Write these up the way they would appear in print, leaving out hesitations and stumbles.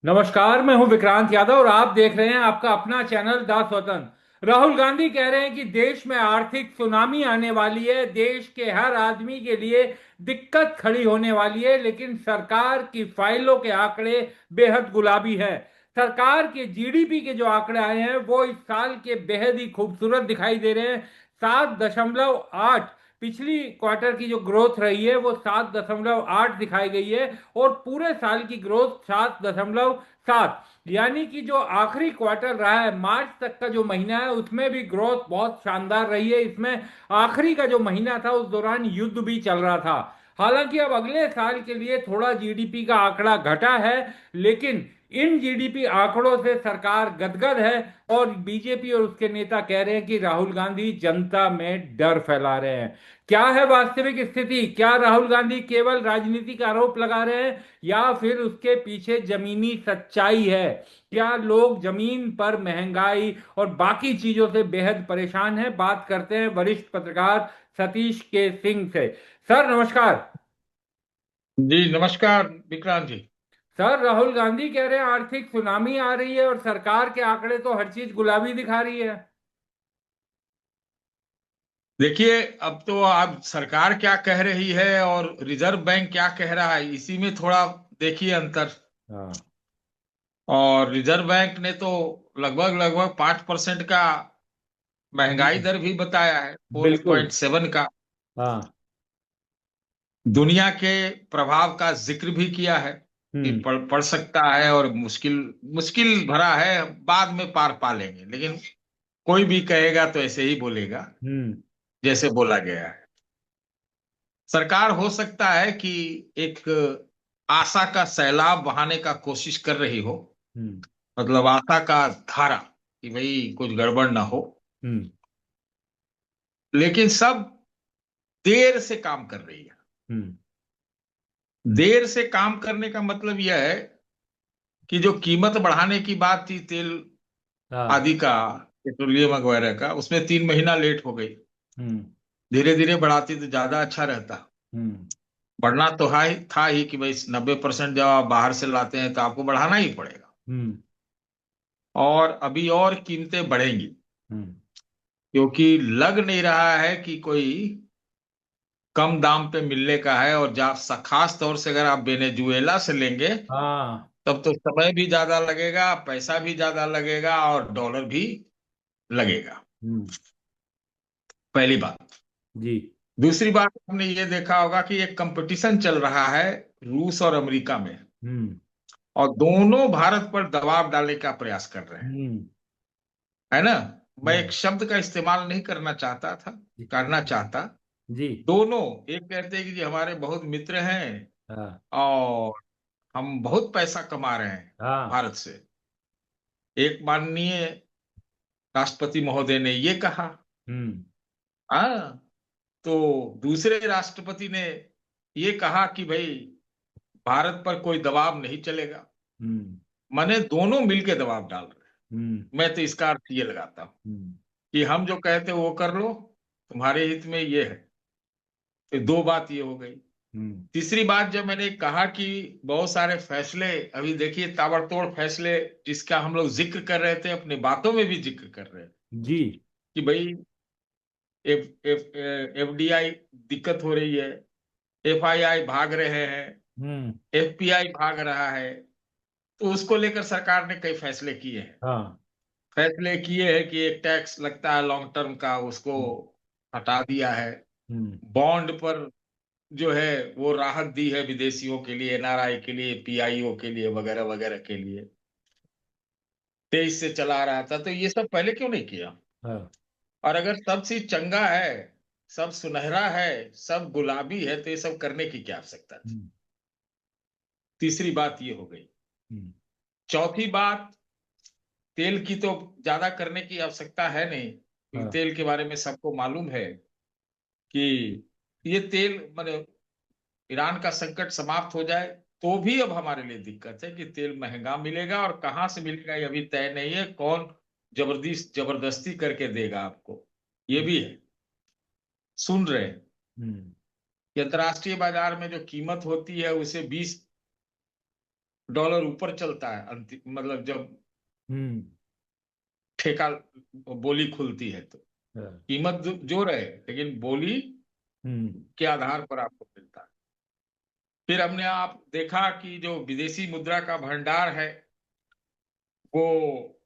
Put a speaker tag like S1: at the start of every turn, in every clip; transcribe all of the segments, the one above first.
S1: नमस्कार, मैं हूं विक्रांत यादव और आप देख रहे हैं आपका अपना चैनल द स्वतंत्र। राहुल गांधी कह रहे हैं कि देश में आर्थिक सुनामी आने वाली है, देश के हर आदमी के लिए दिक्कत खड़ी होने वाली है, लेकिन सरकार की फाइलों के आंकड़े बेहद गुलाबी है। सरकार के जीडीपी के जो आंकड़े आए हैं वो इस साल के बेहद ही खूबसूरत दिखाई दे रहे हैं। 7.8 पिछली क्वार्टर की जो ग्रोथ रही है वो 7.8 दिखाई गई है और पूरे साल की ग्रोथ 7.7, यानी कि जो आखिरी क्वार्टर रहा है मार्च तक का जो महीना है उसमें भी ग्रोथ बहुत शानदार रही है। इसमें आखिरी का जो महीना था उस दौरान युद्ध भी चल रहा था। हालांकि अब अगले साल के लिए थोड़ा जीडीपी का आंकड़ा घटा है, लेकिन इन जीडीपी आंकड़ों से सरकार गदगद है और बीजेपी और उसके नेता कह रहे हैं कि राहुल गांधी जनता में डर फैला रहे हैं। क्या है वास्तविक स्थिति? क्या राहुल गांधी केवल राजनीतिक आरोप लगा रहे हैं या फिर उसके पीछे जमीनी सच्चाई है? क्या लोग जमीन पर महंगाई और बाकी चीजों से बेहद परेशान हैं? बात करते हैं वरिष्ठ पत्रकार सतीश के सिंह से। सर नमस्कार।
S2: जी नमस्कार विक्रांत जी।
S1: सर, राहुल गांधी कह रहे हैं आर्थिक सुनामी आ रही है और सरकार के आंकड़े तो हर चीज गुलाबी दिखा रही है।
S2: देखिए, अब तो आप सरकार क्या कह रही है और रिजर्व बैंक क्या कह रहा है, इसी में थोड़ा देखिए अंतर।
S1: हाँ।
S2: और रिजर्व बैंक ने तो लगभग लगभग 5% का महंगाई
S1: हम्म।
S2: दर भी बताया है, फोर
S1: बिल्कुल।
S2: पॉइंट सेवन का।
S1: हाँ।
S2: दुनिया के प्रभाव का जिक्र भी किया है कि
S1: हम्म।
S2: पड़ सकता है और मुश्किल मुश्किल भरा है, बाद में पार पा लेंगे। लेकिन कोई भी कहेगा तो ऐसे ही बोलेगा
S1: हम्म।
S2: जैसे बोला गया है। सरकार हो सकता है कि एक आशा का सैलाब बहाने का कोशिश कर रही हो,
S1: हम्म।
S2: मतलब आशा का धारा कि भाई कुछ गड़बड़ ना हो।
S1: हम्म।
S2: लेकिन सब देर से काम कर रही है।
S1: हम्म।
S2: देर से काम करने का मतलब यह है कि जो कीमत बढ़ाने की बात थी तेल
S1: हाँ।
S2: आदि का, पेट्रोलियम वगैरह का, उसमें 3 महीना लेट हो गई।
S1: हम्म।
S2: धीरे धीरे बढ़ाती तो ज्यादा अच्छा रहता।
S1: हम्म।
S2: बढ़ना तो था ही कि भाई 90% जब आप बाहर से लाते हैं तो आपको बढ़ाना ही पड़ेगा।
S1: हम्म।
S2: और अभी और कीमतें बढ़ेंगी,
S1: हम्म।
S2: क्योंकि लग नहीं रहा है कि कोई कम दाम पे मिलने का है। और खास तौर से अगर आप वेनेजुएला से लेंगे
S1: हाँ।
S2: तब तो समय भी ज्यादा लगेगा, पैसा भी ज्यादा लगेगा और डॉलर भी लगेगा।
S1: हम्म।
S2: पहली बात।
S1: जी।
S2: दूसरी बात, आपने ये देखा होगा कि एक कंपटीशन चल रहा है रूस और अमेरिका में,
S1: हम्म।
S2: और दोनों भारत पर दबाव डालने का प्रयास कर रहे हैं,
S1: हम्म।
S2: है ना। मैं एक
S1: हम्म।
S2: शब्द का इस्तेमाल नहीं करना चाहता था,
S1: जी।
S2: करना चाहता।
S1: जी।
S2: दोनों, एक कहते हैं कि जी हमारे बहुत मित्र हैं
S1: हाँ।
S2: और हम बहुत पैसा कमा रहे हैं
S1: हाँ।
S2: भारत से। एक माननीय राष्ट्रपति महोदय ने ये कहा।
S1: हम्म।
S2: हाँ, तो दूसरे राष्ट्रपति ने ये कहा कि भाई भारत पर कोई दबाव नहीं चलेगा।
S1: हम्म।
S2: माने दोनों मिलके दबाव डाल रहे हैं।
S1: हम्म।
S2: मैं तो इसका अर्थ ये लगाता हूँ
S1: हम्म।
S2: कि हम जो कहते हैं वो कर लो, तुम्हारे हित में ये है। तो दो बात ये हो गई।
S1: हम्म।
S2: तीसरी बात, जब मैंने कहा कि बहुत सारे फैसले, अभी देखिए ताबड़तोड़ फैसले जिसका हम लोग जिक्र कर रहे थे, अपनी बातों में भी जिक्र कर रहे हैं
S1: जी।
S2: कि भाई एफडीआई दिक्कत हो रही है, एफआईआई भाग रहे हैं,
S1: हम्म।
S2: एफपीआई भाग रहा है। तो उसको लेकर सरकार ने कई फैसले किए हैं।
S1: हाँ।
S2: फैसले किए हैं कि एक टैक्स लगता है लॉन्ग टर्म का, उसको
S1: हम्म।
S2: हटा दिया है।
S1: हम्म।
S2: बॉन्ड पर जो है वो राहत दी है विदेशियों के लिए, एनआरआई के लिए, पीआईओ के लिए, वगैरह वगैरह के लिए। 23 से चला रहा था, तो ये सब पहले क्यों नहीं किया?
S1: हाँ।
S2: और अगर सब चीज चंगा है, सब सुनहरा है, सब गुलाबी है, तो ये सब करने की क्या आवश्यकता थी?
S1: हम्म।
S2: तीसरी बात ये हो गई।
S1: हम्म।
S2: चौथी बात, तेल की तो ज्यादा करने की आवश्यकता है नहीं, क्योंकि
S1: हाँ।
S2: तेल के बारे में सबको मालूम है कि ये तेल माने ईरान का संकट समाप्त हो जाए तो भी अब हमारे लिए दिक्कत है कि तेल महंगा मिलेगा, और कहाँ से मिलेगा ये अभी तय नहीं है। कौन जबरदस्ती करके देगा आपको, ये भी है। सुन रहे हैं
S1: हम्म।
S2: कि अंतर्राष्ट्रीय बाजार में जो कीमत होती है उसे 20 डॉलर ऊपर चलता है, अंतिम मतलब जब
S1: हम्म।
S2: ठेका बोली खुलती है तो
S1: हाँ।
S2: कीमत जो रहे, लेकिन बोली
S1: हम्म।
S2: के आधार पर आपको मिलता है। फिर हमने आप देखा कि जो विदेशी मुद्रा का भंडार है वो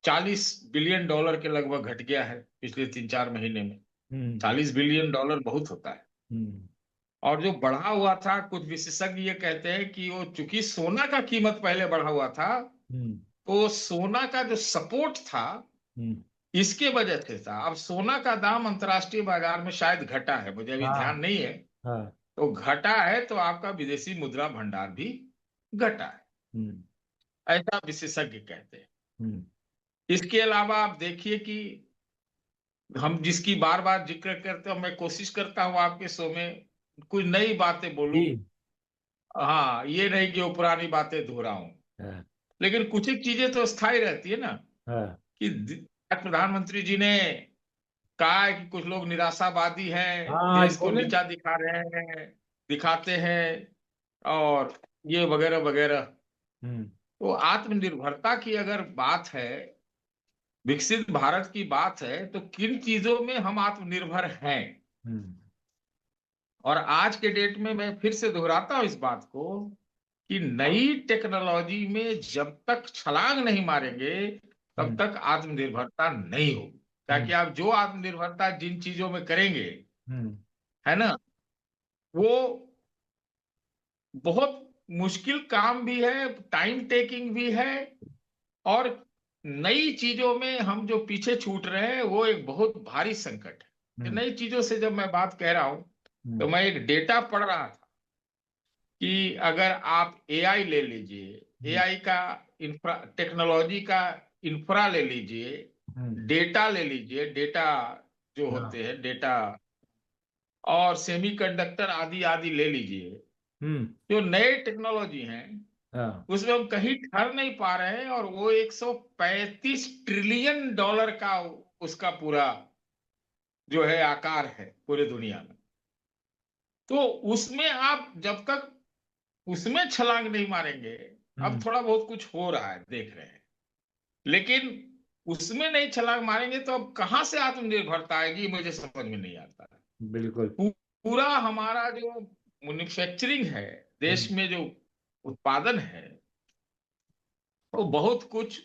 S2: 40 बिलियन डॉलर के लगभग घट गया है पिछले 3-4 महीने में।
S1: हम्म।
S2: 40 बिलियन डॉलर बहुत होता है।
S1: हम्म।
S2: और जो बढ़ा हुआ था, कुछ विशेषज्ञ ये कहते हैं कि वो चूंकि सोना का कीमत पहले बढ़ा हुआ था,
S1: हम्म।
S2: तो सोना का जो सपोर्ट था
S1: हम्म।
S2: इसके वजह से था। अब सोना का दाम अंतर्राष्ट्रीय बाजार में शायद घटा है, मुझे अभी ध्यान
S1: हाँ।
S2: नहीं है।
S1: हाँ।
S2: तो घटा है तो आपका विदेशी मुद्रा भंडार भी घटा है,
S1: हम्म।
S2: ऐसा विशेषज्ञ कहते हैं।
S1: हम्म।
S2: इसके अलावा आप देखिए कि हम जिसकी बार बार जिक्र करते हैं, मैं कोशिश करता हूं आपके शो में कुछ नई बातें बोलूं।
S1: जी।
S2: हाँ, ये नहीं कि वो पुरानी बातें दोहराऊं,
S1: हाँ।
S2: लेकिन कुछ एक चीजें तो स्थायी रहती है ना।
S1: हाँ।
S2: कि प्रधानमंत्री जी ने कहा है कि कुछ लोग निराशावादी हैं,
S1: हाँ, आज
S2: देश को
S1: बोले।
S2: नीचा दिखा रहे हैं, दिखाते हैं, और ये वगैरह वगैरह।
S1: हम्म।
S2: तो आत्मनिर्भरता की अगर बात है, विकसित भारत की बात है, तो किन चीजों में हम आत्मनिर्भर हैं।
S1: हम्म।
S2: और आज के डेट में मैं फिर से दोहराता हूं इस बात को कि नई टेक्नोलॉजी में जब तक छलांग नहीं मारेंगे तब
S1: हम्म।
S2: तक आत्मनिर्भरता नहीं होगी। ताकि
S1: हम्म।
S2: आप जो आत्मनिर्भरता जिन चीजों में करेंगे,
S1: हम्म।
S2: है ना, वो बहुत मुश्किल काम भी है, टाइम टेकिंग भी है। और नई चीजों में हम जो पीछे छूट रहे हैं वो एक बहुत भारी संकट है। तो
S1: हम्म।
S2: नई चीजों से जब मैं बात कह रहा हूं, तो
S1: हम्म।
S2: मैं एक डेटा पढ़ रहा था कि अगर आप एआई ले लीजिए,
S1: हम्म।
S2: एआई का इंफ्रा, टेक्नोलॉजी का इंफ्रा ले लीजिए,
S1: हम्म।
S2: डेटा ले लीजिए, डेटा जो
S1: हाँ।
S2: होते हैं डेटा, और सेमीकंडक्टर आदि आदि ले लीजिए,
S1: हम्म।
S2: जो नए टेक्नोलॉजी हैं
S1: हाँ।
S2: उसमें हम कहीं ठहर नहीं पा रहे हैं। और वो 135 ट्रिलियन डॉलर का उसका पूरा जो है आकार है पूरे दुनिया में। तो उसमें आप जब तक उसमें छलांग नहीं मारेंगे, अब
S1: हम्म।
S2: थोड़ा बहुत कुछ हो रहा है देख रहे हैं, लेकिन उसमें नहीं छलांग मारेंगे तो अब कहां से आत्मनिर्भरता आएगी, मुझे समझ में नहीं आता है।
S1: बिल्कुल।
S2: पूरा हमारा जो मैन्युफैक्चरिंग है,
S1: हम्म।
S2: देश में जो उत्पादन है, वो बहुत कुछ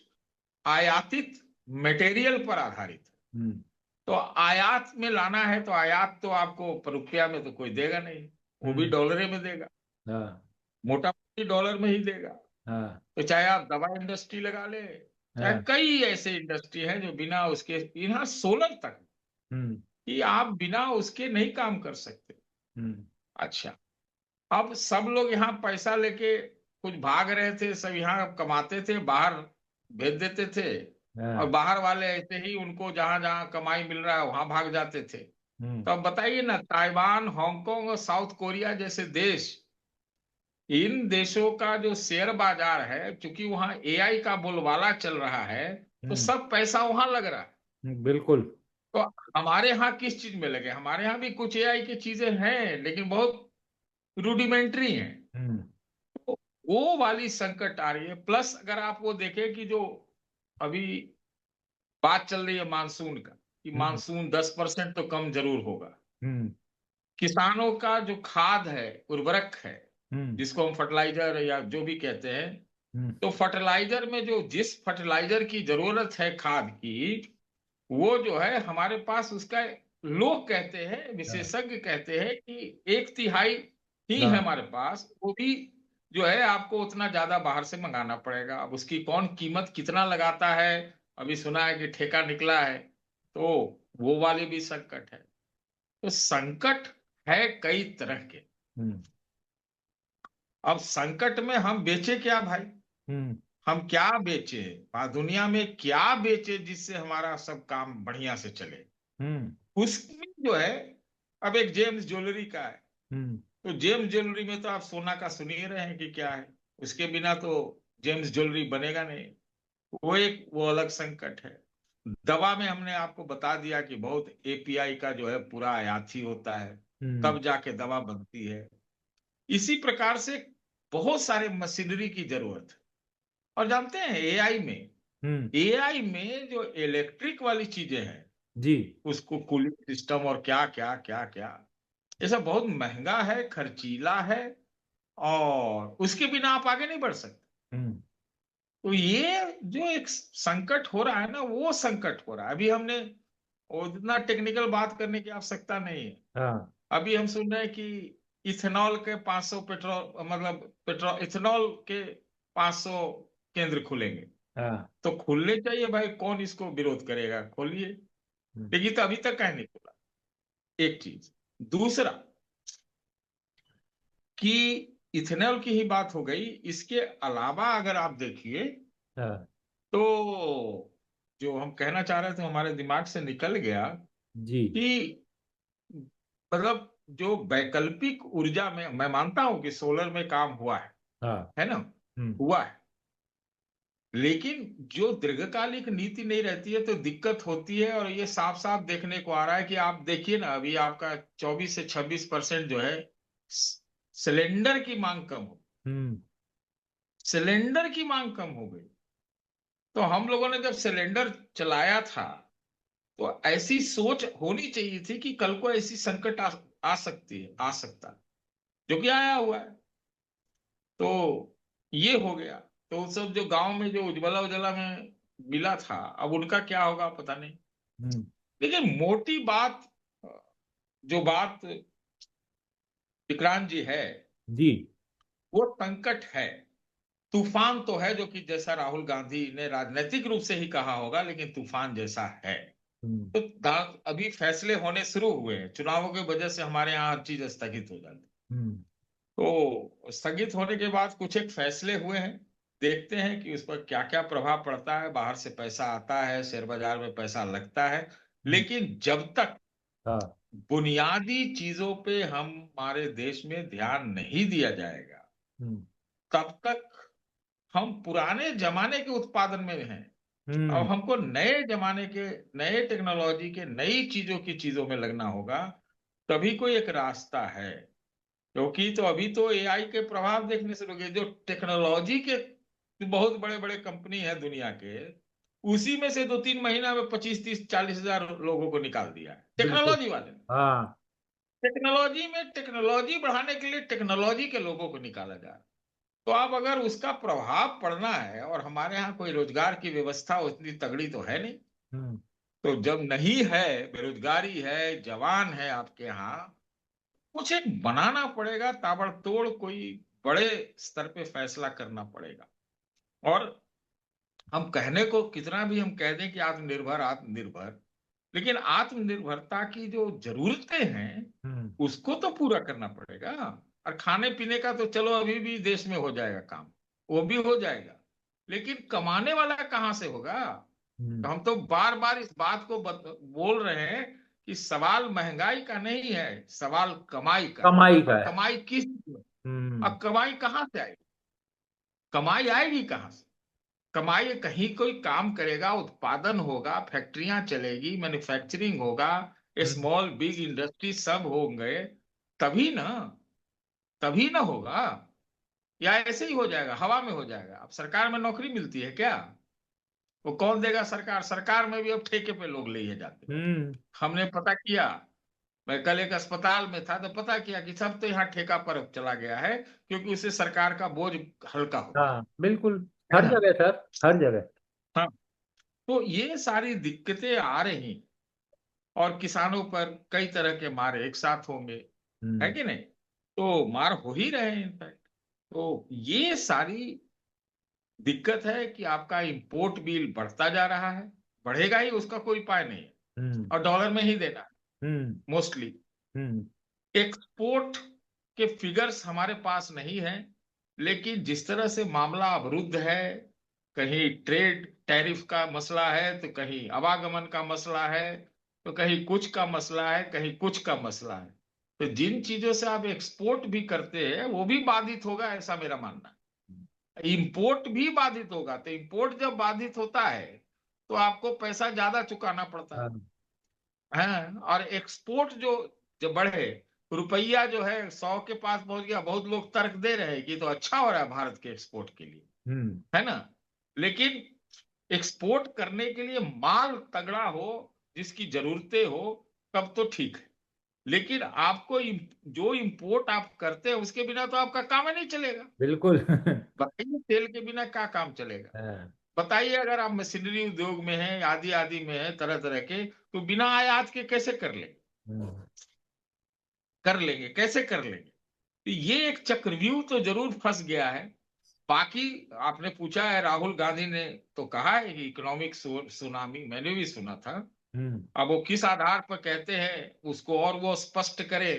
S2: आयातित मटेरियल पर आधारित है।
S1: हम्म।
S2: तो आयात में लाना है तो आयात तो आपको रुपया में तो कोई देगा नहीं, वो भी
S1: हम्म।
S2: डॉलरे में देगा,
S1: हाँ।
S2: मोटा मोटी डॉलर में ही देगा।
S1: हाँ।
S2: तो चाहे आप दवा इंडस्ट्री लगा ले, चाहे
S1: हाँ।
S2: कई ऐसे इंडस्ट्री हैं जो बिना उसके, यहाँ सोलर तक,
S1: हम्म।
S2: कि आप बिना उसके नहीं काम कर सकते।
S1: हम्म।
S2: अच्छा, अब सब लोग यहाँ पैसा लेके कुछ भाग रहे थे, सब यहाँ कमाते थे, बाहर भेज देते थे। और
S1: हाँ।
S2: बाहर वाले ऐसे ही उनको जहां जहां कमाई मिल रहा है वहां भाग जाते थे।
S1: हम्म।
S2: तो अब बताइए ना, ताइवान, हांगकांग और साउथ कोरिया जैसे देश, इन देशों का जो शेयर बाजार है, क्योंकि वहां एआई का बोलबाला चल रहा है, तो
S1: हम्म।
S2: सब पैसा वहां लग रहा है।
S1: बिल्कुल।
S2: तो हमारे यहाँ किस चीज में लगे? हमारे यहाँ भी कुछ एआई की चीजें हैं लेकिन बहुत रूडिमेंट्री हैं।
S1: हम्म।
S2: तो वो वाली संकट आ रही है। प्लस अगर आप वो देखें कि जो अभी बात चल रही है मानसून का, कि
S1: हम्म।
S2: मानसून 10% तो कम जरूर होगा।
S1: हम्म।
S2: किसानों का जो खाद है, उर्वरक है,
S1: हम्म।
S2: जिसको हम फर्टिलाइजर या जो भी कहते हैं,
S1: हम्म।
S2: तो फर्टिलाइजर में जो जिस फर्टिलाइजर की जरूरत है खाद की, वो जो है हमारे पास उसका, लोग कहते हैं,
S1: हाँ।
S2: विशेषज्ञ कहते हैं कि 1/3 ही है
S1: हाँ।
S2: हमारे पास, वो भी जो है आपको उतना ज्यादा बाहर से मंगाना पड़ेगा। अब उसकी कौन कीमत कितना लगाता है, अभी सुना है कि ठेका निकला है, तो वो वाली भी संकट है। तो संकट है कई तरह के।
S1: हम्म।
S2: अब संकट में हम बेचे क्या भाई?
S1: हम्म।
S2: हम क्या बेचे, दुनिया में क्या बेचे जिससे हमारा सब काम बढ़िया से चले?
S1: हम्म।
S2: उसमें जो है, अब एक जेम्स ज्वेलरी का है।
S1: हम्म।
S2: तो जेम्स ज्वेलरी में तो आप सोना का सुन ही रहे हैं कि क्या है, उसके बिना तो जेम्स ज्वेलरी बनेगा नहीं। वो अलग संकट है। दवा में हमने आपको बता दिया कि बहुत एपीआई का जो है पूरा आयात ही होता है,
S1: हम्म।
S2: तब जाके दवा बनती है। इसी प्रकार से बहुत सारे मशीनरी की जरूरत है। और जानते हैं
S1: हम्म।
S2: एआई में जो इलेक्ट्रिक वाली चीजें हैं,
S1: जी।
S2: उसको कूलिंग सिस्टम और क्या क्या क्या क्या, ये सब बहुत महंगा है, खर्चीला है, और उसके बिना आप आगे नहीं बढ़ सकते।
S1: हम्म।
S2: तो ये जो एक संकट हो रहा है ना, वो संकट हो रहा है। अभी हमने, और इतना टेक्निकल बात करने की आवश्यकता नहीं है।
S1: हाँ।
S2: अभी हम सुन रहे हैं कि इथेनॉल के 500 पेट्रोल, मतलब पेट्रोल इथेनॉल के 500 केंद्र खुलेंगे।
S1: हाँ।
S2: तो खुलने चाहिए भाई, कौन इसको विरोध करेगा, खोलिए।
S1: हम्म।
S2: लेकिन तो अभी तक कहीं नहीं खुला, एक चीज। दूसरा कि इथेनॉल की ही बात हो गई, इसके अलावा अगर आप देखिए,
S1: हाँ।
S2: तो जो हम कहना चाह रहे थे हमारे दिमाग से निकल गया
S1: जी।
S2: कि मतलब जो वैकल्पिक ऊर्जा में, मैं मानता हूं कि सोलर में काम हुआ
S1: हाँ।
S2: है ना,
S1: हम्म।
S2: हुआ है। लेकिन जो दीर्घकालिक नीति नहीं रहती है तो दिक्कत होती है। और ये साफ साफ देखने को आ रहा है कि आप देखिए ना, अभी आपका 24 से 26% जो है, सिलेंडर की मांग कम हो,
S1: हम्म।
S2: सिलेंडर की मांग कम हो गई। तो हम लोगों ने जब सिलेंडर चलाया था, तो ऐसी सोच होनी चाहिए थी कि कल को ऐसी संकट आ सकती है, आ सकता है, जो कि आया हुआ है। तो ये हो गया। तो वो सब जो गांव में जो उज्ज्वला उज्ज्वला में मिला था, अब उनका क्या होगा पता नहीं।
S1: हम्म।
S2: लेकिन मोटी बात, जो बात विक्रांत जी है,
S1: जी।
S2: वो संकट है। तूफान तो है, जो कि जैसा राहुल गांधी ने राजनीतिक रूप से ही कहा होगा, लेकिन तूफान जैसा है।
S1: हम्म।
S2: तो अभी फैसले होने शुरू हुए हैं, चुनावों की वजह से हमारे यहाँ हर चीज स्थगित हो जाती है।
S1: हम्म।
S2: तो स्थगित होने के बाद कुछ एक फैसले हुए हैं, देखते हैं कि उस पर क्या क्या प्रभाव पड़ता है। बाहर से पैसा आता है, शेयर बाजार में पैसा लगता है,
S1: हम्म।
S2: लेकिन जब तक
S1: हाँ।
S2: बुनियादी चीजों पे हमारे देश में ध्यान नहीं दिया जाएगा,
S1: हम्म।
S2: तब तक हम पुराने जमाने के उत्पादन में हैं। अब
S1: हम्म।
S2: हमको नए जमाने के, नए टेक्नोलॉजी के, नई चीजों की चीजों में लगना होगा, तभी कोई एक रास्ता है। क्योंकि तो अभी तो एआई के प्रभाव देखने से लगे, जो टेक्नोलॉजी के जो बहुत बड़े बड़े कंपनी है दुनिया के, उसी में से 2-3 महीना में 25-30-40 हजार लोगों को निकाल दिया है,
S1: बिल्कुल।
S2: टेक्नोलॉजी वाले ने।
S1: हाँ।
S2: टेक्नोलॉजी में टेक्नोलॉजी बढ़ाने के लिए टेक्नोलॉजी के लोगों को निकाला जा रहा है। तो अब अगर उसका प्रभाव पड़ना है, और हमारे यहाँ कोई रोजगार की व्यवस्था उतनी तगड़ी तो है नहीं,
S1: हम्म।
S2: तो जब नहीं है, बेरोजगारी है, जवान है आपके यहाँ, कुछ एक बनाना पड़ेगा, ताबड़तोड़ कोई बड़े स्तर पे फैसला करना पड़ेगा। और हम कहने को कितना भी हम कह दें कि आत्मनिर्भर आत्मनिर्भर, लेकिन आत्मनिर्भरता की जो जरूरतें हैं,
S1: हम्म।
S2: उसको तो पूरा करना पड़ेगा। और खाने पीने का तो चलो अभी भी देश में हो जाएगा काम, वो भी हो जाएगा, लेकिन कमाने वाला कहाँ से होगा। तो
S1: हम्म।
S2: हम तो बार बार इस बात को बोल रहे हैं कि सवाल महंगाई का नहीं है, सवाल कमाई का है।
S1: कमाई का
S2: और
S1: है।
S2: कमाई किस,
S1: हम्म।
S2: अब कमाई कहाँ से आएगी, कमाई आएगी कहाँ से। कमाई कहीं कोई काम करेगा, उत्पादन होगा, फैक्ट्रियां चलेगी, मैन्युफैक्चरिंग होगा,
S1: हम्म।
S2: स्मॉल बिग इंडस्ट्री सब होंगे, तभी ना, तभी ना होगा। या ऐसे ही हो जाएगा, हवा में हो जाएगा। अब सरकार में नौकरी मिलती है क्या, वो कौन देगा, सरकार, सरकार में भी अब ठेके पे लोग लिए जाते हैं।
S1: हम्म।
S2: हमने पता किया, मैं कल एक अस्पताल में था, तो पता किया कि सब तो यहाँ ठेका पर चला गया है, क्योंकि उससे सरकार का बोझ हल्का होता
S1: हाँ, बिल्कुल।
S2: है
S1: हर
S2: ना।
S1: जगह सर, हर जगह।
S2: हाँ। तो ये सारी दिक्कतें आ रही, और किसानों पर कई तरह के मार एक साथ होंगे, है
S1: हम्म।
S2: कि नहीं। तो मार हो ही रहे हैं इनफैक्ट। तो ये सारी दिक्कत है कि आपका इंपोर्ट बिल बढ़ता जा रहा है, बढ़ेगा ही, उसका कोई उपाय नहीं है।
S1: हम्म।
S2: और डॉलर में ही देना है
S1: हम्म।
S2: मोस्टली।
S1: हम्म।
S2: एक्सपोर्ट के फिगर्स हमारे पास नहीं है, लेकिन जिस तरह से मामला अवरुद्ध है, कहीं ट्रेड टैरिफ का मसला है, तो कहीं आवागमन का मसला है, तो कहीं कुछ का मसला है, कहीं कुछ का मसला है। तो जिन चीजों से आप एक्सपोर्ट भी करते हैं, वो भी बाधित होगा, ऐसा मेरा मानना है। इंपोर्ट भी बाधित होगा। तो इंपोर्ट जब बाधित होता है, तो आपको पैसा ज्यादा चुकाना पड़ता
S1: हाँ।
S2: है। और एक्सपोर्ट जो जो बढ़े, रुपया जो है 100 के पास पहुंच गया, बहुत लोग तर्क दे रहे हैं कि तो अच्छा हो रहा है भारत के एक्सपोर्ट के लिए,
S1: हम्म।
S2: है ना। लेकिन एक्सपोर्ट करने के लिए माल तगड़ा हो, जिसकी जरूरतें हो, तब तो ठीक है। लेकिन आपको जो इंपोर्ट आप करते हैं उसके बिना तो आपका काम ही नहीं चलेगा।
S1: बिल्कुल।
S2: बताइए तेल के बिना क्या काम चलेगा।
S1: हाँ।
S2: बताइए अगर आप मशीनरी उद्योग में हैं, आदि आदि में हैं, तरह तरह के, तो बिना आयात के कैसे कर लेंगे।
S1: हम्म।
S2: कर लेंगे कैसे कर लेंगे। तो ये एक चक्रव्यूह तो जरूर फंस गया है। बाकी आपने पूछा है, राहुल गांधी ने तो कहा है कि इकोनॉमिक सुनामी, मैंने भी सुना था।
S1: हम्म।
S2: अब वो किस आधार पर कहते हैं उसको और वो स्पष्ट करे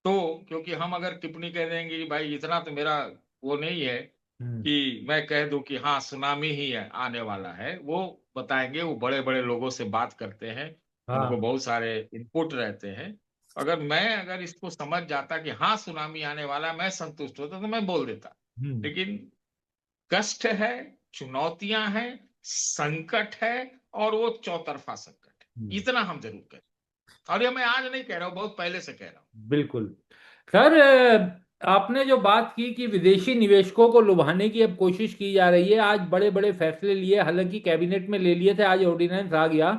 S2: तो, क्योंकि हम अगर टिप्पणी कह देंगे कि भाई इतना तो मेरा वो नहीं है
S1: हम्म।
S2: कि मैं कह दूं कि हाँ सुनामी ही है आने वाला है। वो बताएंगे, वो बड़े बड़े लोगों से बात करते हैं, उनको
S1: हाँ।
S2: बहुत सारे इनपुट रहते हैं। अगर इसको समझ जाता कि हाँ सुनामी आने वाला है, मैं संतुष्ट होता तो मैं बोल देता।
S1: हम्म।
S2: लेकिन कष्ट है, चुनौतियां हैं, संकट है, और वो चौतरफा संकट है,
S1: हम्म।
S2: इतना हम जरूर कहें। और ये मैं आज नहीं कह रहा हूं, बहुत पहले से कह रहा हूं।
S1: बिल्कुल। सर, आपने जो बात की कि विदेशी निवेशकों को लुभाने की अब कोशिश की जा रही है, आज बड़े बड़े फैसले लिए, हालांकि कैबिनेट में ले लिए थे, आज ऑर्डिनेंस आ गया।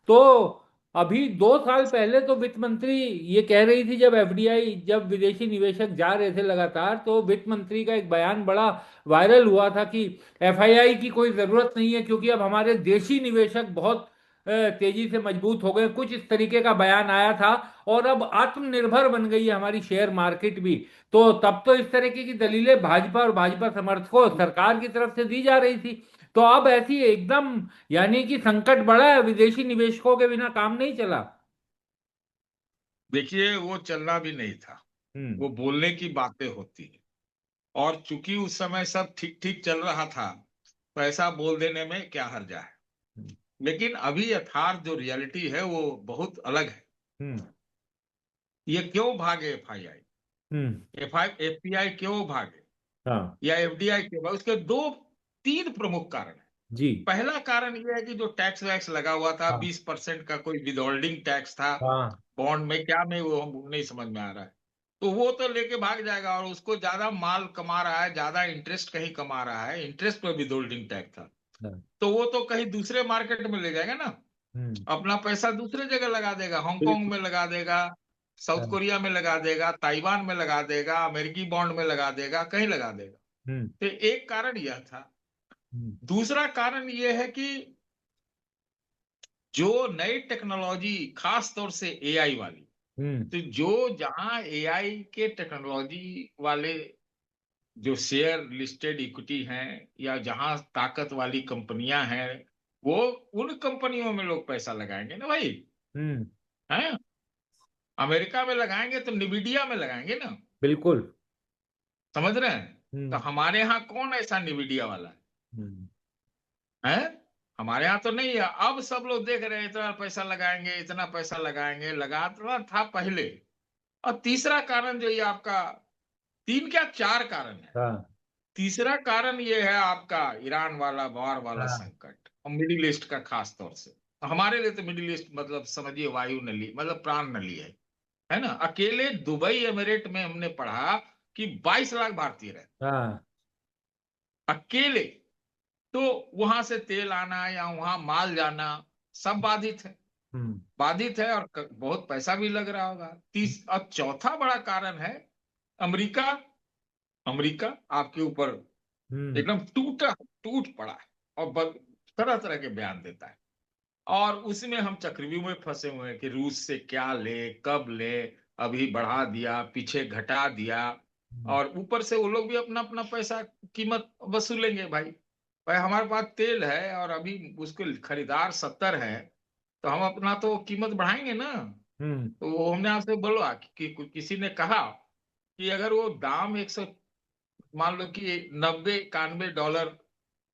S1: तो अभी 2 साल पहले तो वित्त मंत्री ये कह रही थी, जब एफडीआई, जब विदेशी निवेशक जा रहे थे लगातार, तो वित्त मंत्री का एक बयान बड़ा वायरल हुआ था कि एफआईआई की कोई जरूरत नहीं है, क्योंकि अब हमारे देशी निवेशक बहुत तेजी से मजबूत हो गए, कुछ इस तरीके का बयान आया था। और अब आत्मनिर्भर बन गई है हमारी शेयर मार्केट भी। तो तब तो इस तरीके की दलीलें भाजपा और भाजपा समर्थकों, सरकार की तरफ से दी जा रही थी। तो अब ऐसी एकदम, यानी कि संकट बड़ा है, विदेशी निवेशकों के बिना काम नहीं चला।
S2: देखिए वो चलना भी नहीं था,
S1: हम्म।
S2: वो बोलने की बातें होती है। और चूंकि उस समय सब ठीक ठीक चल रहा था, तो ऐसा बोल देने में क्या हर्जा है।
S1: हम्म।
S2: लेकिन अभी यथार्थ जो रियलिटी है वो बहुत अलग है।
S1: हम्म।
S2: ये क्यों भागे एफआईआई,
S1: हम्म।
S2: एफपीआई क्यों भागे,
S1: हाँ।
S2: या एफडीआई क्यों भागे, उसके दो तीन प्रमुख कारण है।
S1: जी।
S2: पहला कारण यह है कि जो टैक्स वैक्स लगा हुआ था,
S1: हाँ।
S2: 20% का कोई विदहोल्डिंग टैक्स था
S1: हाँ।
S2: बॉन्ड में, क्या में वो हम नहीं समझ में आ रहा है। तो वो तो लेके भाग जाएगा, और उसको ज्यादा माल कमा रहा है, ज्यादा इंटरेस्ट कहीं कमा रहा है, इंटरेस्ट पर विदहोल्डिंग टैक्स था,
S1: हाँ।
S2: तो वो तो कहीं दूसरे मार्केट में ले जाएगा ना।
S1: हम्म।
S2: अपना पैसा दूसरे जगह लगा देगा, हांगकांग
S1: बिल्कुल।
S2: में लगा देगा, साउथ
S1: हाँ।
S2: कोरिया में लगा देगा, ताइवान में लगा देगा, अमेरिकी बॉन्ड में लगा देगा, कहीं लगा देगा।
S1: हम्म।
S2: तो एक कारण यह था।
S1: हम्म।
S2: दूसरा कारण यह है कि जो नई टेक्नोलॉजी, खास तौर से एआई वाली,
S1: हम्म।
S2: तो जो जहां एआई के टेक्नोलॉजी वाले जो शेयर लिस्टेड इक्विटी हैं, या जहां ताकत वाली कंपनियां हैं, वो उन कंपनियों में लोग पैसा लगाएंगे ना भाई।
S1: हम्म।
S2: हैं, अमेरिका में लगाएंगे तो निविडिया में लगाएंगे ना।
S1: बिल्कुल।
S2: समझ रहे हैं। तो
S1: हम्म।
S2: हमारे यहाँ कौन ऐसा निविडिया वाला
S1: हम्म।
S2: है। हमारे यहाँ तो नहीं है। अब सब लोग देख रहे हैं, इतना पैसा लगाएंगे, इतना पैसा लगाएंगे, लगाता था पहले। और तीसरा कारण जो ये आपका, तीन क्या चार कारण है।
S1: हाँ।
S2: तीसरा कारण ये है आपका ईरान वाला वॉर वाला
S1: हाँ।
S2: संकट, और मिडिल ईस्ट का खास तौर से। तो हमारे लिए तो मिडिल ईस्ट मतलब समझिए वायु नली, मतलब प्राण नली है ना। अकेले दुबई एमिरेट में हमने पढ़ा कि 22 लाख भारतीय रहते,
S1: हाँ।
S2: अकेले। तो वहां से तेल आना या वहां माल जाना, सब बाधित है।
S1: हम्म।
S2: बाधित है, और बहुत पैसा भी लग रहा होगा। और चौथा बड़ा कारण है अमेरिका। अमेरिका आपके ऊपर
S1: हम्म।
S2: एकदम टूट पड़ा है, और तरह तरह के बयान देता है। और उसमें हम चक्रव्यूह में फंसे हुए हैं कि रूस से क्या ले, कब ले, अभी बढ़ा दिया, पीछे घटा दिया।
S1: हम्म।
S2: और ऊपर से वो लोग भी अपना अपना पैसा, कीमत वसूलेंगे भाई। भाई हमारे पास तेल है और अभी उसके खरीदार 70 है, तो हम अपना तो कीमत बढ़ाएंगे ना।
S1: हम्म।
S2: तो वो हमने आपसे बोला किसी ने कहा कि अगर वो दाम 100, मान लो कि 90-91 डॉलर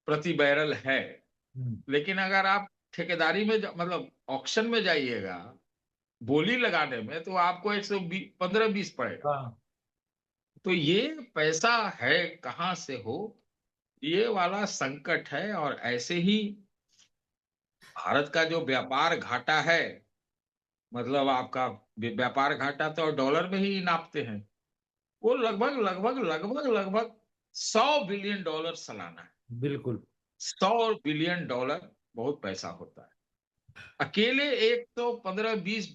S2: प्रति बैरल है,
S1: हम्म।
S2: लेकिन अगर आप ठेकेदारी में मतलब ऑक्शन में जाइएगा, बोली लगाने में, तो आपको 115-120 पड़ेगा।
S1: हाँ।
S2: तो ये पैसा है कहाँ से हो, ये वाला संकट है। और ऐसे ही भारत का जो व्यापार घाटा है, मतलब आपका व्यापार घाटा तो डॉलर में ही नापते हैं। वो लगभग लगभग लगभग लगभग 100 बिलियन डॉलर सालाना है।
S1: बिल्कुल।
S2: 100 बिलियन डॉलर बहुत पैसा होता है। अकेले एक तो 15-20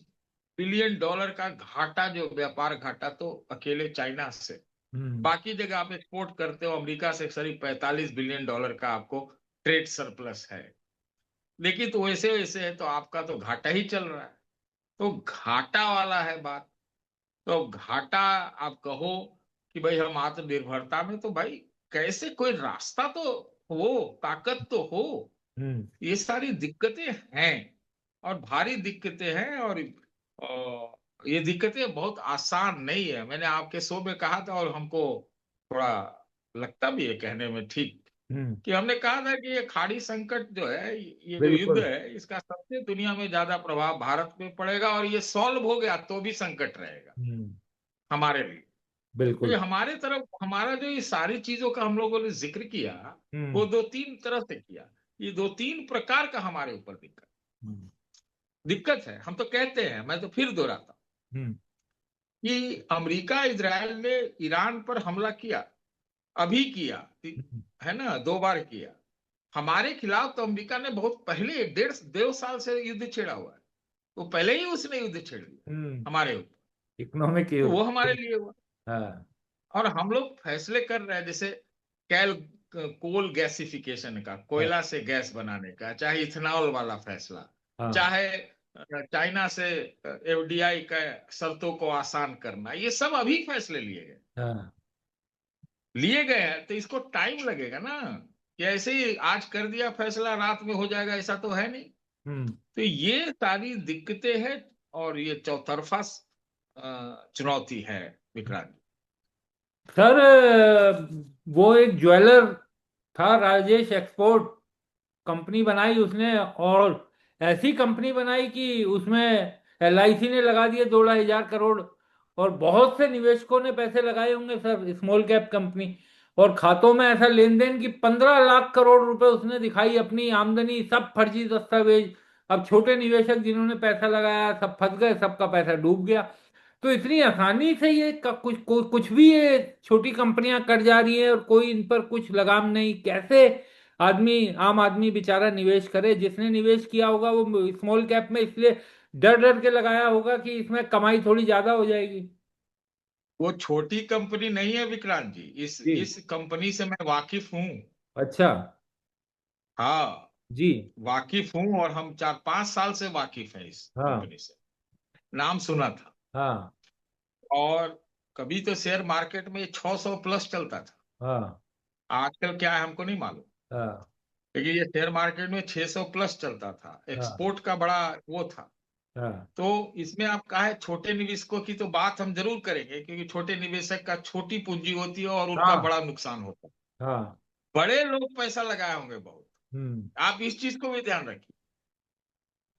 S2: बिलियन डॉलर का घाटा, जो व्यापार घाटा, तो अकेले चाइना से।
S1: हम्म।
S2: बाकी जगह आप एक्सपोर्ट करते हो, अमेरिका से करीब 45 बिलियन डॉलर का आपको ट्रेड सरप्लस है। लेकिन तो वैसे वैसे है तो आपका तो घाटा ही चल रहा है। तो घाटा वाला है बात। तो घाटा, आप कहो कि भाई हम आत्मनिर्भरता में, तो भाई कैसे, कोई रास्ता तो हो, ताकत तो हो।
S1: हम्म।
S2: ये सारी दिक्कतें हैं, और भारी दिक्कतें हैं। और ये दिक्कतें बहुत आसान नहीं है। मैंने आपके शो में कहा था, और हमको थोड़ा लगता भी है कहने में ठीक,
S1: हम्म।
S2: कि हमने कहा था कि ये खाड़ी संकट जो है, ये जो युद्ध
S1: बिल्कुल।
S2: है, इसका सबसे दुनिया में ज्यादा प्रभाव भारत में पड़ेगा। और ये सॉल्व हो गया तो भी संकट रहेगा
S1: हम्म।
S2: हमारे लिए। तो ये
S1: बिल्कुल।
S2: हमारे तरफ, हमारा जो ये सारी चीजों का हम लोगों ने जिक्र किया, वो
S1: हम्म।
S2: दो तीन तरह से किया। ये दो तीन प्रकार का हमारे ऊपर दिक्कत
S1: हम्म।
S2: दिक्कत है। हम तो कहते हैं, मैं तो फिर दोहराता हूं,
S1: हम्म।
S2: कि अमेरिका इजरायल ने ईरान पर हमला किया, अभी किया,
S1: हम्म।
S2: है ना, 2 बार किया। हमारे खिलाफ तो अमेरिका ने बहुत पहले, डेढ़ डेढ़ साल से युद्ध छेड़ा हुआ है। वो पहले ही उसने युद्ध छेड़ दिया
S1: हम्म।
S2: हमारे ऊपर।
S1: इकोनॉमिक
S2: तो
S1: युद्ध।
S2: वो हमारे लिए हुआ।
S1: हाँ।
S2: और हम लोग फैसले कर रहे हैं, जैसे कैल कोल गैसिफिकेशन का,
S1: हाँ।
S2: कोयला से गैस बनाने का, चाहे इथेनॉल वाला फैसला,
S1: हाँ।
S2: चाहे चाइना से एफडीआई का शर्तों को आसान करना, ये सब अभी फैसले
S1: हाँ।
S2: लिए गए हैं। तो इसको टाइम लगेगा ना, कि ऐसे ही आज कर दिया फैसला रात में हो जाएगा, ऐसा तो है नहीं।
S1: हम्म।
S2: तो ये सारी दिक्कतें हैं, और ये चौतरफा चुनौती है, विक्रांत।
S1: सर, वो एक ज्वेलर था, राजेश एक्सपोर्ट कंपनी बनाई उसने, और ऐसी कंपनी बनाई कि उसमें एलआईसी ने लगा दिए 2,00,000 करोड़, और बहुत से निवेशकों ने पैसे लगाए होंगे सर, स्मॉल कैप कंपनी। और खातों में ऐसा लेन देन कि 15 लाख करोड़ रुपए उसने दिखाई अपनी आमदनी, सब फर्जी दस्तावेज। अब छोटे निवेशक जिन्होंने पैसा लगाया सब फंस गए, सबका पैसा डूब गया। तो इतनी आसानी से ये कुछ भी ये छोटी कंपनियां कर जा रही हैं, और कोई इन पर कुछ लगाम नहीं। कैसे आदमी, आम आदमी बेचारा निवेश करे? जिसने निवेश किया होगा वो स्मॉल कैप में इसलिए डर डर के लगाया होगा कि इसमें कमाई थोड़ी ज्यादा हो जाएगी।
S2: वो छोटी कंपनी नहीं है विक्रांत जी।
S1: जी।
S2: इस कंपनी से मैं वाकिफ हूँ।
S1: अच्छा।
S2: हाँ,
S1: जी।
S2: वाकिफ हूँ, और हम 4-5 साल से वाकिफ हैं इस
S1: हाँ।
S2: कंपनी से। नाम सुना था।
S1: हाँ।
S2: और कभी तो शेयर मार्केट में 600 प्लस चलता था।
S1: हाँ।
S2: आजकल क्या है हमको नहीं मालूम,
S1: हाँ।
S2: लेकिन ये शेयर मार्केट में 600 प्लस चलता था।
S1: हाँ।
S2: एक्सपोर्ट का बड़ा वो था।
S1: हाँ।
S2: तो इसमें आप कहा है, छोटे निवेशकों की तो बात हम जरूर करेंगे, क्योंकि छोटे निवेशक का छोटी पूंजी होती है और उनका
S1: हाँ।
S2: बड़ा नुकसान होता है।
S1: हाँ।
S2: बड़े लोग पैसा लगाए होंगे बहुत,
S1: हम्म।
S2: आप इस चीज को भी ध्यान रखिए।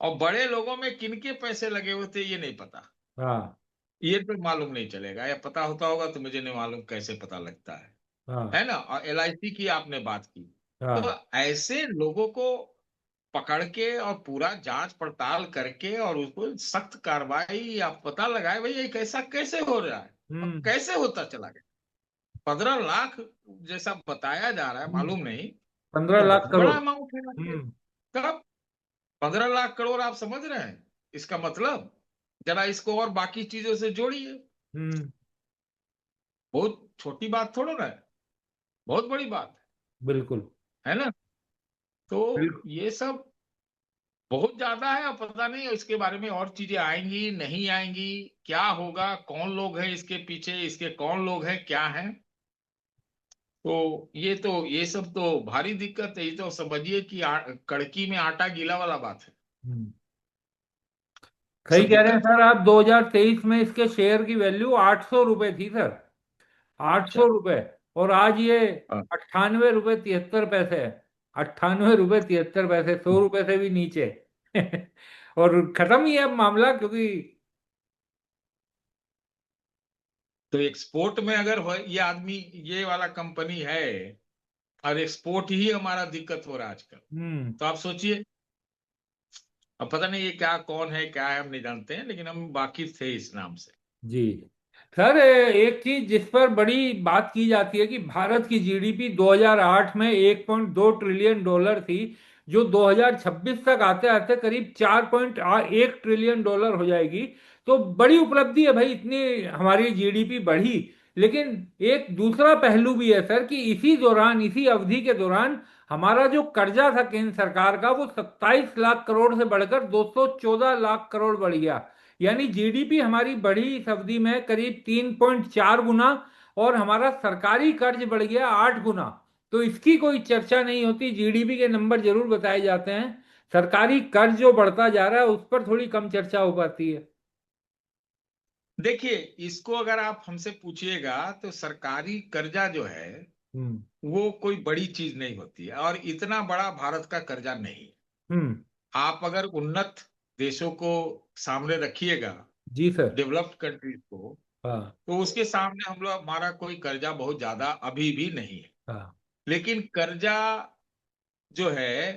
S2: और बड़े लोगों में किनके पैसे लगे हुए थे ये नहीं पता,
S1: हाँ।
S2: ये तो मालूम नहीं चलेगा। या पता होता होगा तो मुझे नहीं मालूम कैसे पता लगता है
S1: हाँ।
S2: ना। और एलआईसी की आपने बात की, तो
S1: हाँ।
S2: ऐसे लोगों को पकड़ के और पूरा जांच पड़ताल करके और उसको सख्त कार्रवाई, आप पता लगाए भाई ये कैसा कैसे हो रहा है, और
S1: हम्म।
S2: कैसे होता चला गया। 15 लाख जैसा बताया जा रहा है, मालूम नहीं,
S1: 15 लाख
S2: बहुत बड़ा
S1: करोड़
S2: अमाउंट है ना ये।
S1: हम्म।
S2: कब 15 लाख करोड़, आप समझ रहे हैं इसका मतलब? जरा इसको और बाकी चीजों से जोड़िए।
S1: हम्म।
S2: बहुत छोटी बात थोड़ा ना है, बहुत बड़ी बात
S1: बिल्कुल।
S2: है ना। तो
S1: बिल्कुल।
S2: ये सब बहुत ज्यादा है। अब पता नहीं इसके बारे में और चीजें आएंगी नहीं आएंगी, क्या होगा, कौन लोग हैं इसके पीछे, इसके कौन लोग हैं, क्या हैं। तो ये सब तो भारी दिक्कत है। ये तो समझिए कि कड़की में आटा गीला वाला बात है।
S1: हम्म।
S2: ये
S1: सही
S2: सब
S1: कह रहे हैं
S2: दिक्कत है।
S1: सर आप। 2023 में इसके शेयर की वैल्यू 800 रुपए थी सर। आठ
S2: अच्छा।
S1: सौ रुपए और आज ये
S2: हाँ।
S1: 98 रुपए 73 पैसे है। 98 रुपए 73 पैसे, 100 रुपए से भी नीचे। और खत्म ही है अब मामला, क्योंकि
S2: तो एक्सपोर्ट में अगर हो ये आदमी, ये वाला कंपनी है, और एक्सपोर्ट ही हमारा दिक्कत हो रहा है आजकल,
S1: हम्म।
S2: तो आप सोचिए अब पता नहीं ये क्या, कौन है क्या है, हम नहीं जानते हैं, लेकिन हम वाकिफ थे इस नाम से।
S1: जी सर, एक चीज जिस पर बड़ी बात की जाती है कि भारत की जीडीपी 2008 में 1.2 ट्रिलियन डॉलर थी, जो 2026 तक आते आते करीब 4.1 ट्रिलियन डॉलर हो जाएगी। तो बड़ी उपलब्धि है भाई, इतनी हमारी जीडीपी बढ़ी। लेकिन एक दूसरा पहलू भी है सर कि इसी दौरान, इसी अवधि के दौरान हमारा जो कर्जा था केंद्र सरकार का, वो 27 लाख करोड़ से बढ़कर 214 लाख करोड़ बढ़ गया। यानी जीडीपी हमारी बढ़ी इस अवधि में करीब 3.4 गुना, और हमारा सरकारी कर्ज बढ़ गया 8 गुना। तो इसकी कोई चर्चा नहीं होती, जीडीपी के नंबर जरूर बताए जाते हैं, सरकारी कर्ज जो बढ़ता जा रहा है उस पर थोड़ी कम चर्चा हो पाती है।
S2: देखिए, इसको अगर आप हमसे पूछिएगा तो सरकारी कर्जा जो है
S1: हम्म।
S2: वो कोई बड़ी चीज नहीं होती है, और इतना बड़ा भारत का कर्जा नहीं है।
S1: हम्म।
S2: आप अगर उन्नत देशों को सामने रखिएगा,
S1: जी सर।
S2: डेवलप्ड कंट्रीज को,
S1: हाँ।
S2: तो उसके सामने हम लोग, हमारा कोई कर्जा बहुत ज्यादा अभी भी नहीं है।
S1: हाँ।
S2: लेकिन जो है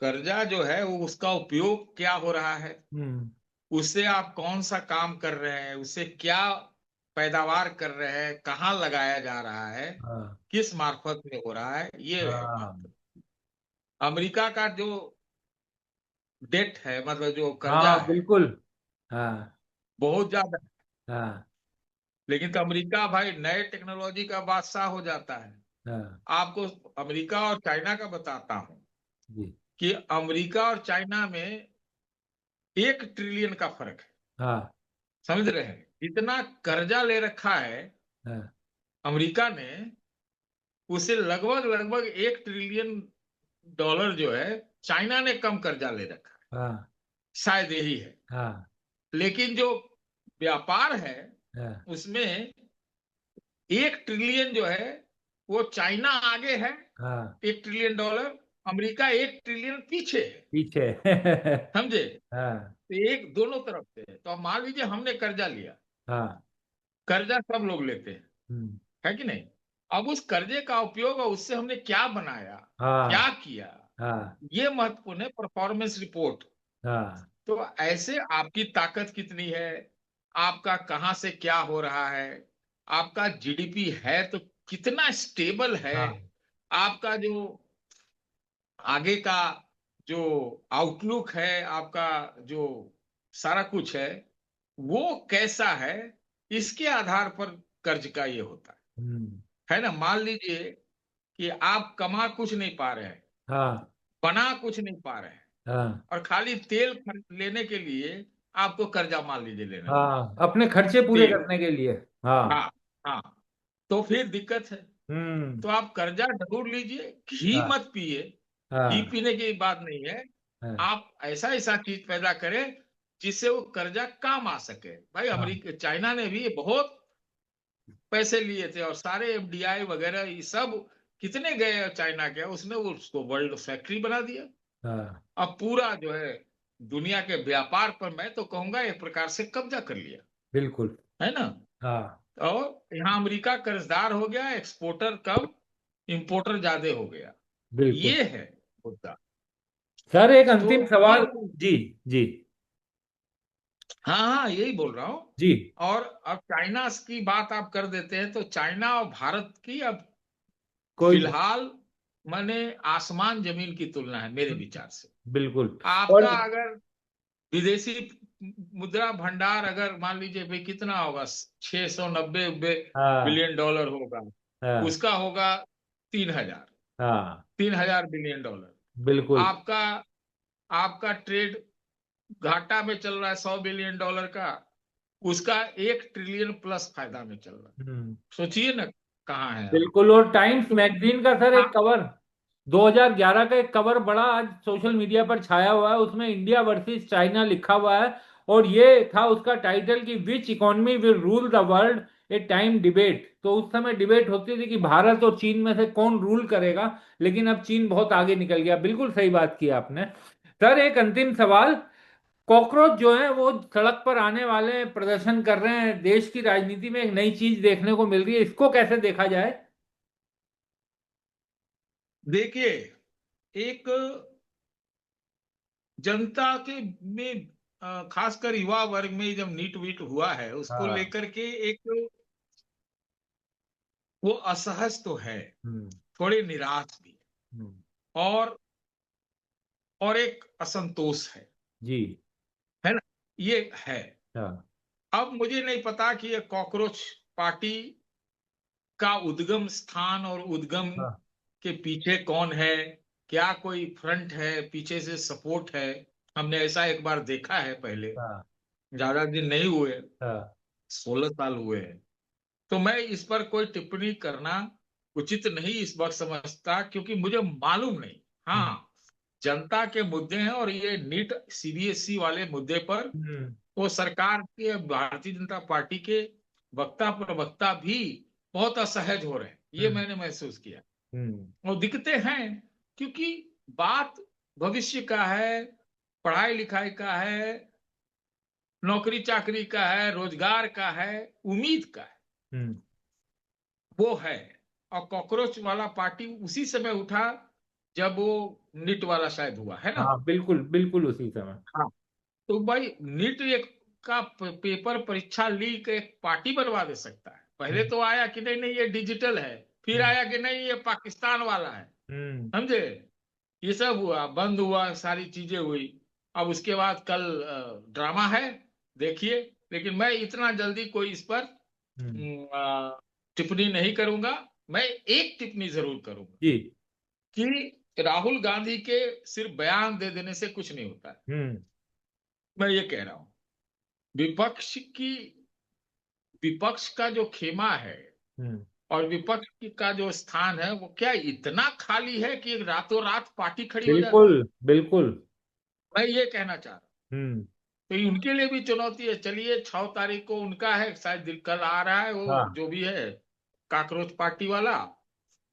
S2: कर्जा जो है वो, उसका उपयोग क्या हो रहा है,
S1: हम्म।
S2: उससे आप कौन सा काम कर रहे हैं, उससे क्या पैदावार कर रहे हैं, कहाँ लगाया जा रहा है,
S1: हाँ।
S2: किस मार्फत में हो रहा है, ये है
S1: हाँ।
S2: बात। अमेरिका का जो डेट है, मतलब जो कर्जा
S1: हाँ
S2: है,
S1: बिल्कुल। हाँ।
S2: बहुत ज्यादा है।
S1: हाँ।
S2: लेकिन तो अमेरिका भाई नए टेक्नोलॉजी का बादशाह हो जाता है।
S1: हाँ।
S2: आपको अमेरिका और चाइना का बताता हूं
S1: जी।
S2: कि अमेरिका और चाइना में 1 ट्रिलियन का फर्क है।
S1: हाँ।
S2: समझ रहे हैं, इतना कर्जा ले रखा है
S1: हाँ।
S2: अमेरिका ने, उसे लगभग लगभग 1 ट्रिलियन डॉलर जो है चाइना ने कम कर्जा ले रखा है।
S1: हाँ।
S2: शायद यही है।
S1: हाँ।
S2: लेकिन जो व्यापार है
S1: हाँ।
S2: उसमें 1 ट्रिलियन जो है वो चाइना आगे है,
S1: हाँ।
S2: 1 ट्रिलियन डॉलर। अमेरिका 1 ट्रिलियन पीछे है।
S1: पीछे।
S2: समझे,
S1: हाँ।
S2: तो एक दोनों तरफ से है। तो अब मान लीजिए हमने कर्जा लिया,
S1: हाँ।
S2: कर्जा सब लोग लेते हैं,
S1: हम्म।
S2: है कि नहीं। अब उस कर्जे का उपयोग और उससे हमने क्या बनाया, क्या
S1: हाँ।
S2: किया,
S1: हाँ।
S2: ये महत्वपूर्ण है, परफॉर्मेंस रिपोर्ट।
S1: हाँ।
S2: तो ऐसे आपकी ताकत कितनी है, आपका कहाँ से क्या हो रहा है, आपका जीडीपी है तो कितना स्टेबल है,
S1: हाँ।
S2: आपका जो आगे का जो आउटलुक है, आपका जो सारा कुछ है वो कैसा है, इसके आधार पर कर्ज का ये होता
S1: हम्म।
S2: है ना। मान लीजिए कि आप कमा कुछ नहीं पा रहे हैं,
S1: हाँ।
S2: बना कुछ नहीं पा रहे हैं,
S1: हाँ।
S2: और खाली तेल लेने के लिए आपको कर्जा मान लीजिए लेना पड़ा,
S1: हाँ अपने खर्चे पूरे
S2: तेल।
S1: करने के लिए। हाँ।
S2: हाँ, हाँ, तो फिर दिक्कत है।
S1: हम्म।
S2: तो आप कर्जा जरूर लीजिए, घी
S1: हाँ।
S2: मत पिए, घी
S1: हाँ।
S2: पीने की बात नहीं है।
S1: हाँ।
S2: आप ऐसा ऐसा चीज पैदा करें जिससे वो कर्जा काम आ सके। भाई
S1: हाँ।
S2: अमेरिका चाइना ने भी बहुत पैसे लिए थे, और सारे एफडीआई वगैरह ये सब कितने गए चाइना के, उसने वो उसको वर्ल्ड फैक्ट्री बना दिया।
S1: हाँ
S2: अब पूरा जो है दुनिया के व्यापार पर मैं तो कहूंगा एक प्रकार से कब्जा कर लिया,
S1: बिल्कुल।
S2: है ना।
S1: हाँ
S2: और यहाँ अमेरिका कर्जदार हो गया, एक्सपोर्टर कम, इंपोर्टर ज्यादा हो गया।
S1: बिल्कुल।
S2: ये है मुद्दा।
S1: सर एक
S2: तो
S1: अंतिम
S2: ये,
S1: सवाल। जी। जी।
S2: हाँ हाँ, यही बोल रहा हूँ।
S1: जी।
S2: और अब चाइना की बात आप कर देते हैं, तो चाइना और भारत की अब
S1: कोई।
S2: फिलहाल माने आसमान जमीन की तुलना है मेरे विचार से।
S1: बिल्कुल। और
S2: आपका अगर विदेशी मुद्रा भंडार अगर मान लीजिए भाई कितना होगा, 690
S1: हाँ।
S2: बिलियन डॉलर होगा,
S1: हाँ।
S2: उसका होगा 3,000,
S1: हाँ
S2: 3,000 बिलियन डॉलर।
S1: बिल्कुल।
S2: आपका आपका ट्रेड घाटा में चल रहा है 100 बिलियन डॉलर का, उसका 1 ट्रिलियन प्लस फायदा में चल रहा है।
S1: हम्म।
S2: सोचिए ना कहाँ है हम।
S1: बिल्कुल। और टाइम्स
S2: तो
S1: मैगजीन का सर एक
S2: हाँ,
S1: कवर, 2011 का एक कवर बड़ा आज सोशल मीडिया पर छाया हुआ है, उसमें इंडिया वर्सेस चाइना लिखा हुआ है। और ये था उसका टाइटल कि which economy will rule the world, a time debate. तो उस समय डिबेट होती थी कि भारत और चीन में से कौन रूल करेगा, लेकिन अब चीन बहुत आगे निकल गया। बिल्कुल सही बात की आपने। सर एक अंतिम सवाल, कॉकरोच जो है वो सड़क पर आने वाले प्रदर्शन कर रहे हैं, देश की राजनीति में एक नई चीज देखने को मिल रही है, इसको कैसे देखा जाए?
S2: देखिए, एक जनता के में खासकर युवा वर्ग में जब नीट वीट हुआ है उसको
S1: हाँ।
S2: लेकर के एक वो असहज तो है,
S1: हम्म।
S2: थोड़े निराश भी
S1: हम्म।
S2: है, और एक असंतोष
S1: जी।
S2: है ना, ये है।
S1: हाँ।
S2: अब मुझे नहीं पता कि ये कॉकरोच पार्टी का उद्गम स्थान और उद्गम
S1: हाँ।
S2: के पीछे कौन है, क्या कोई फ्रंट है पीछे से सपोर्ट है। हमने ऐसा एक बार देखा है पहले,
S1: हाँ।
S2: ज्यादा दिन नहीं हुए,
S1: हाँ।
S2: 16 साल हुए हैं। तो मैं इस पर कोई टिप्पणी करना उचित नहीं इस वक्त समझता, क्योंकि मुझे मालूम नहीं।
S1: हम्म।
S2: हाँ, जनता के मुद्दे हैं और ये नीट सीबीएसई वाले मुद्दे पर
S1: हम्म।
S2: तो सरकार के, भारतीय जनता पार्टी के वक्ता प्रवक्ता भी बहुत असहज हो रहे हैं, ये
S1: हम्म।
S2: मैंने महसूस किया।
S1: हम्म।
S2: और दिखते हैं, क्योंकि बात भविष्य का है, पढ़ाई लिखाई का है, नौकरी चाकरी का है, रोजगार का है, उम्मीद का है,
S1: हम्म।
S2: वो है। और कॉकरोच वाला पार्टी उसी समय उठा जब वो नीट वाला शायद हुआ है ना।
S1: हाँ, बिल्कुल बिल्कुल उसी समय।
S2: हाँ, तो भाई नीट एक का पेपर परीक्षा लीक एक पार्टी बनवा दे सकता है। पहले
S1: हम्म।
S2: तो आया कि नहीं नहीं ये डिजिटल है, फिर
S1: हम्म।
S2: आया कि नहीं ये पाकिस्तान वाला है,
S1: हम्म।
S2: समझे। ये सब हुआ, बंद हुआ, सारी चीजें हुई। अब उसके बाद कल ड्रामा है, देखिए। लेकिन मैं इतना जल्दी कोई इस पर
S1: हम्म।
S2: टिप्पणी नहीं करूंगा। मैं एक टिप्पणी जरूर करूंगा
S1: जी।
S2: कि राहुल गांधी के सिर्फ बयान दे देने से कुछ नहीं होता है।
S1: हम्म।
S2: मैं ये कह रहा हूं, विपक्ष की विपक्ष का जो खेमा है
S1: हम्म।
S2: और विपक्ष का जो स्थान है वो क्या इतना खाली है कि रातों रात पार्टी खड़ी हो जाती
S1: बिल्कुल
S2: है।
S1: बिल्कुल।
S2: मैं ये कहना चाह रहा हूं।
S1: हम्म।
S2: तो ये उनके लिए भी चुनौती है। चलिए 6 तारीख को उनका है शायद, कल आ रहा है वो
S1: हाँ।
S2: जो भी है, काकरोच पार्टी वाला।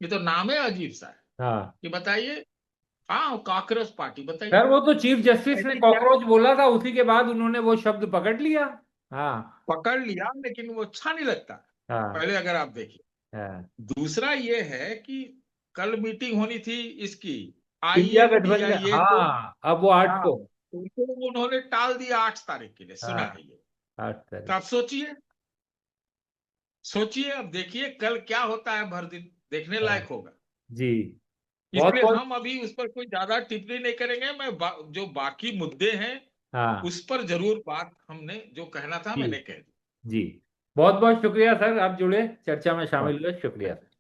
S2: ये तो नाम है अजीब सा है।
S1: हाँ।
S2: ये बताइए, हाँ काकरोच पार्टी
S1: खैर,
S2: बताइए
S1: वो तो चीफ जस्टिस ने
S2: ऐसी क्या।
S1: कॉकरोच बोला था, उसी के बाद उन्होंने वो शब्द पकड़ लिया। हाँ।
S2: पकड़ लिया लेकिन वो अच्छा नहीं लगता
S1: हाँ।
S2: पहले, अगर आप देखिए।
S1: हाँ।
S2: दूसरा ये है कि कल मीटिंग होनी थी इसकी,
S1: इंडिया गठबंधन,
S2: INDIA को।
S1: हाँ, अब वो 8
S2: हाँ,
S1: को।
S2: उनको उन्होंने टाल दिया 8 तारीख के लिए, सुना
S1: हाँ,
S2: है ये।
S1: 8 तारीख।
S2: तो आप सोचिए, सोचिए अब देखिए कल क्या होता है, भर दिन देखने
S1: हाँ।
S2: लायक होगा।
S1: जी। बहुत
S2: इसलिए
S1: बहुत।
S2: हम अभी उस पर कोई ज्यादा टिप्पणी नहीं करेंगे। जो बाकी मुद्दे हैं
S1: हाँ।
S2: उस पर जरूर बात, हमने जो कहना था
S1: जी।
S2: मैंने कह
S1: जी। बहुत बहुत शुक्रिया सर, आप जुड़े, चर्चा में शामिल हुए, शुक्रिया सर।